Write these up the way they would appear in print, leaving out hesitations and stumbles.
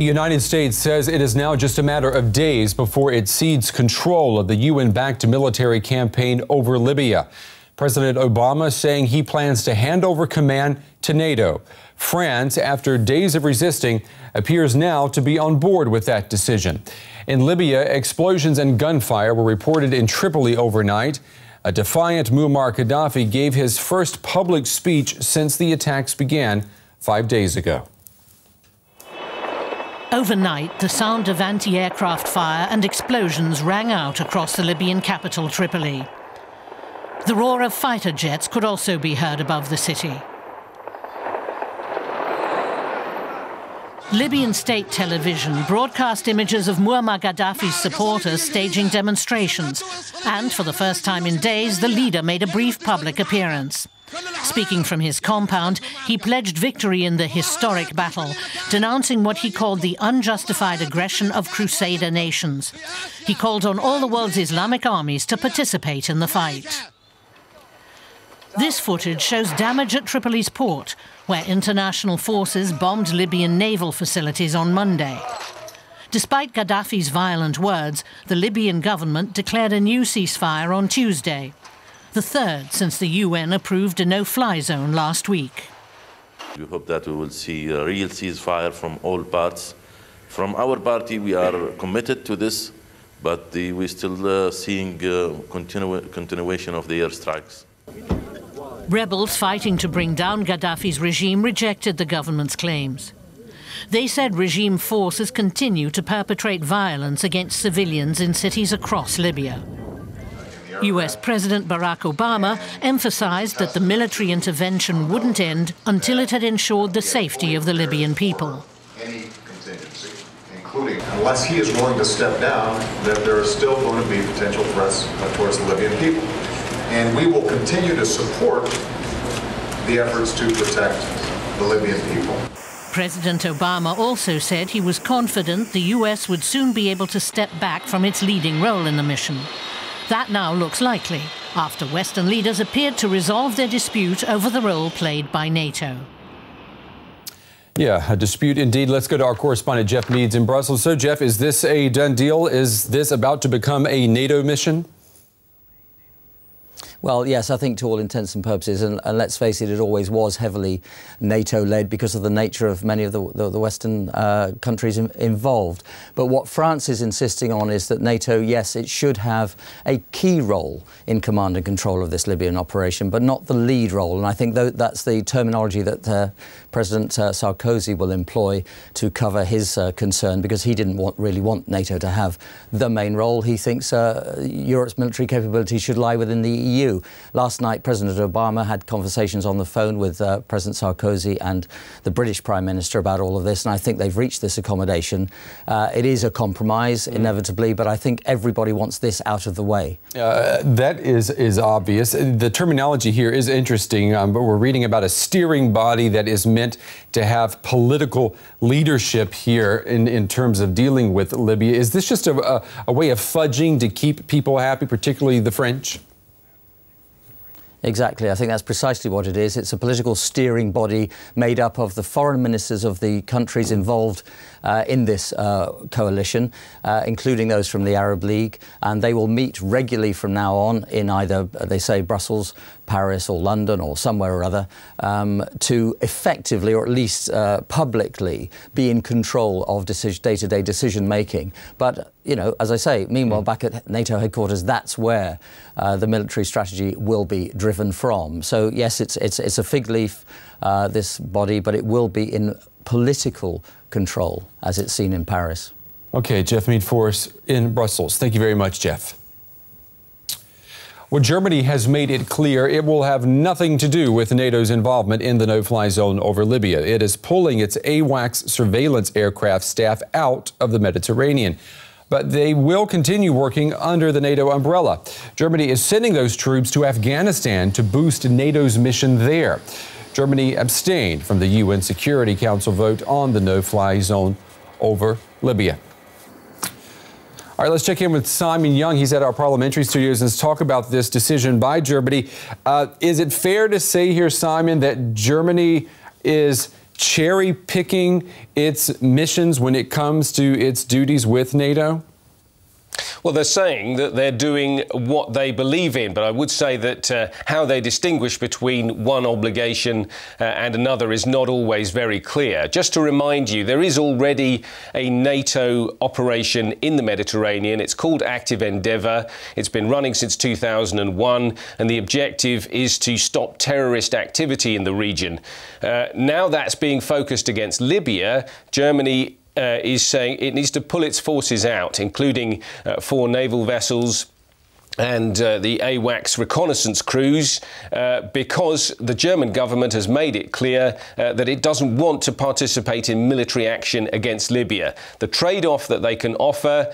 The United States says it is now just a matter of days before it cedes control of the UN-backed military campaign over Libya. President Obama saying he plans to hand over command to NATO. France, after days of resisting, appears now to be on board with that decision. In Libya, explosions and gunfire were reported in Tripoli overnight. A defiant Muammar Gaddafi gave his first public speech since the attacks began 5 days ago. Overnight, the sound of anti-aircraft fire and explosions rang out across the Libyan capital, Tripoli. The roar of fighter jets could also be heard above the city. Libyan state television broadcast images of Muammar Gaddafi's supporters staging demonstrations. And for the first time in days, the leader made a brief public appearance. Speaking from his compound, he pledged victory in the historic battle, denouncing what he called the unjustified aggression of crusader nations. He called on all the world's Islamic armies to participate in the fight. This footage shows damage at Tripoli's port, where international forces bombed Libyan naval facilities on Monday. Despite Gaddafi's violent words, the Libyan government declared a new ceasefire on Tuesday, the third since the UN approved a no-fly zone last week. We hope that we will see a real ceasefire from all parts. From our party, we are committed to this, but we're still seeing continuation of the airstrikes. Rebels fighting to bring down Gaddafi's regime rejected the government's claims. They said regime forces continue to perpetrate violence against civilians in cities across Libya. US President Barack Obama emphasized that the military intervention wouldn't end until it had ensured the safety of the Libyan people. Any contingency, including unless he is willing to step down, that there are still going to be potential threats towards the Libyan people. And we will continue to support the efforts to protect the Libyan people. President Obama also said he was confident the US would soon be able to step back from its leading role in the mission. That now looks likely, after Western leaders appeared to resolve their dispute over the role played by NATO. Yeah, a dispute indeed. Let's go to our correspondent Jeff Meads in Brussels. So, Jeff, is this a done deal? Is this about to become a NATO mission? Well, yes, I think to all intents and purposes, and let's face it, it always was heavily NATO-led because of the nature of many of the Western countries involved. But what France is insisting on is that NATO, yes, it should have a key role in command and control of this Libyan operation, but not the lead role. And I think that's the terminology that President Sarkozy will employ to cover his concern, because he didn't really want NATO to have the main role. He thinks Europe's military capability should lie within the EU. Last night, President Obama had conversations on the phone with President Sarkozy and the British Prime Minister about all of this, and I think they've reached this accommodation. It is a compromise, inevitably, but I think everybody wants this out of the way. That is obvious. The terminology here is interesting, but we're reading about a steering body that is meant to have political leadership here in terms of dealing with Libya. Is this just a way of fudging to keep people happy, particularly the French? Exactly. I think that's precisely what it is. It's a political steering body made up of the foreign ministers of the countries involved in this coalition, including those from the Arab League, and they will meet regularly from now on in either, they say, Brussels, Paris or London or somewhere or other, to effectively, or at least publicly, be in control of day-to-day decision-making. But, you know, as I say, meanwhile, back at NATO headquarters, that's where the military strategy will be driven from. So, yes, it's a fig leaf, this body, but it will be in political control, as it's seen in Paris. Okay, Jeff Mead for us in Brussels. Thank you very much, Jeff. Well, Germany has made it clear it will have nothing to do with NATO's involvement in the no-fly zone over Libya. It is pulling its AWACS surveillance aircraft staff out of the Mediterranean. But they will continue working under the NATO umbrella. Germany is sending those troops to Afghanistan to boost NATO's mission there. Germany abstained from the UN Security Council vote on the no-fly zone over Libya. All right, let's check in with Simon Young. He's at our parliamentary studios and let's talk about this decision by Germany. Is it fair to say here, Simon, that Germany is cherry-picking its missions when it comes to its duties with NATO? Well, they're saying that they're doing what they believe in, but I would say that how they distinguish between one obligation and another is not always very clear. Just to remind you, there is already a NATO operation in the Mediterranean. It's called Active Endeavour. It's been running since 2001, and the objective is to stop terrorist activity in the region. Now that's being focused against Libya. Germany is saying it needs to pull its forces out, including 4 naval vessels and the AWACS reconnaissance crews, because the German government has made it clear that it doesn't want to participate in military action against Libya. The trade-off that they can offer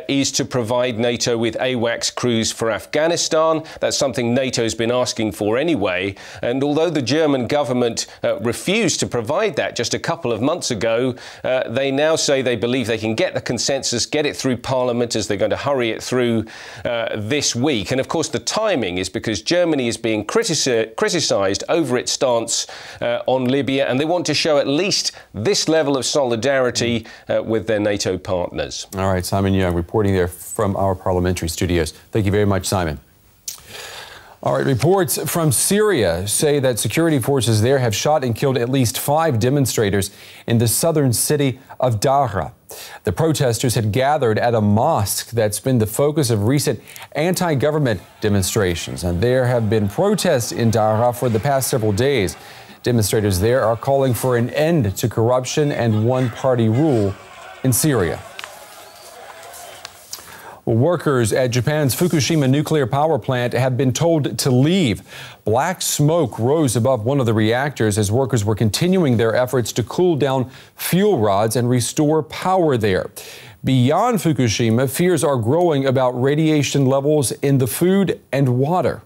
is to provide NATO with AWACS crews for Afghanistan. That's something NATO's been asking for anyway. And although the German government refused to provide that just a couple of months ago, they now say they believe they can get the consensus, get it through Parliament, as they're going to hurry it through this week. And of course the timing is because Germany is being criticised over its stance on Libya, and they want to show at least this level of solidarity with their NATO partners. All right, Simon Young reporting there from our parliamentary studios. Thank you very much, Simon. All right, reports from Syria say that security forces there have shot and killed at least 5 demonstrators in the southern city of Daraa. The protesters had gathered at a mosque that's been the focus of recent anti-government demonstrations, and there have been protests in Daraa for the past several days. Demonstrators there are calling for an end to corruption and one-party rule in Syria. Workers at Japan's Fukushima nuclear power plant have been told to leave. Black smoke rose above one of the reactors as workers were continuing their efforts to cool down fuel rods and restore power there. Beyond Fukushima, fears are growing about radiation levels in the food and water.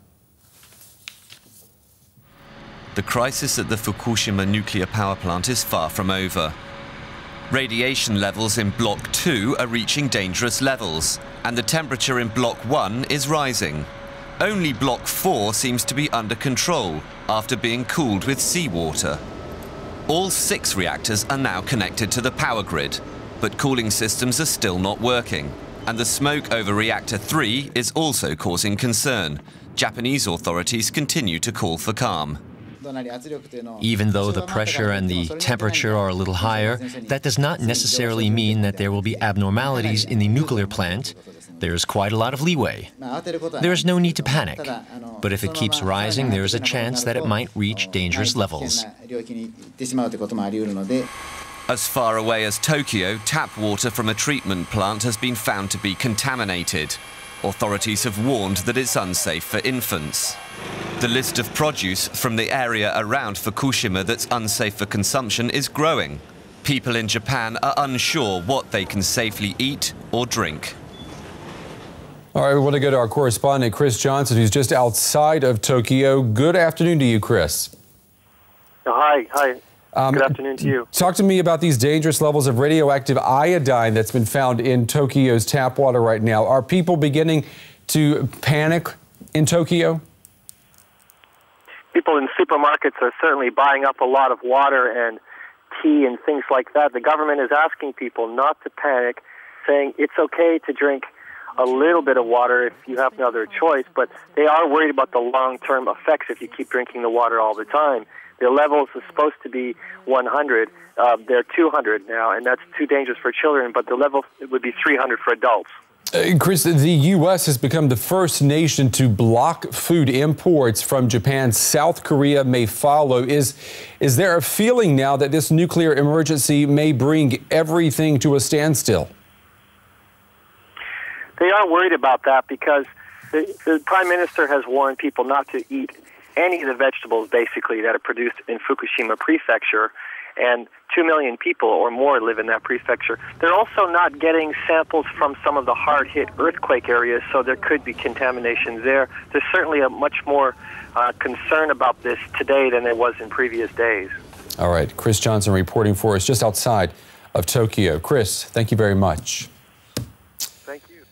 The crisis at the Fukushima nuclear power plant is far from over. Radiation levels in Block 2 are reaching dangerous levels, and the temperature in Block 1 is rising. Only Block 4 seems to be under control after being cooled with seawater. All 6 reactors are now connected to the power grid, but cooling systems are still not working, and the smoke over Reactor 3 is also causing concern. Japanese authorities continue to call for calm. Even though the pressure and the temperature are a little higher, that does not necessarily mean that there will be abnormalities in the nuclear plant. There's quite a lot of leeway. There is no need to panic, but if it keeps rising, there is a chance that it might reach dangerous levels. As far away as Tokyo, tap water from a treatment plant has been found to be contaminated. Authorities have warned that it's unsafe for infants. The list of produce from the area around Fukushima that's unsafe for consumption is growing. People in Japan are unsure what they can safely eat or drink. All right, we want to go to our correspondent, Chris Johnson, who's just outside of Tokyo. Good afternoon to you, Chris. Hi. Good afternoon to you. Talk to me about these dangerous levels of radioactive iodine that's been found in Tokyo's tap water right now. Are people beginning to panic in Tokyo? People in supermarkets are certainly buying up a lot of water and tea and things like that. The government is asking people not to panic, saying it's okay to drink a little bit of water if you have no other choice, but they are worried about the long-term effects if you keep drinking the water all the time. The levels are supposed to be 100. They're 200 now, and that's too dangerous for children, but the level would be 300 for adults. Chris, the U.S. has become the first nation to block food imports from Japan. South Korea may follow. Is there a feeling now that this nuclear emergency may bring everything to a standstill? They are worried about that because the Prime Minister has warned people not to eat any of the vegetables, basically, that are produced in Fukushima Prefecture, and 2 million people or more live in that prefecture. They're also not getting samples from some of the hard-hit earthquake areas, so there could be contamination there. There's certainly a much more concern about this today than there was in previous days. All right, Chris Johnson reporting for us just outside of Tokyo. Chris, thank you very much. Thank you.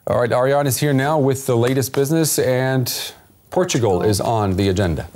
All right, Ariane is here now with the latest business, and Portugal is on the agenda.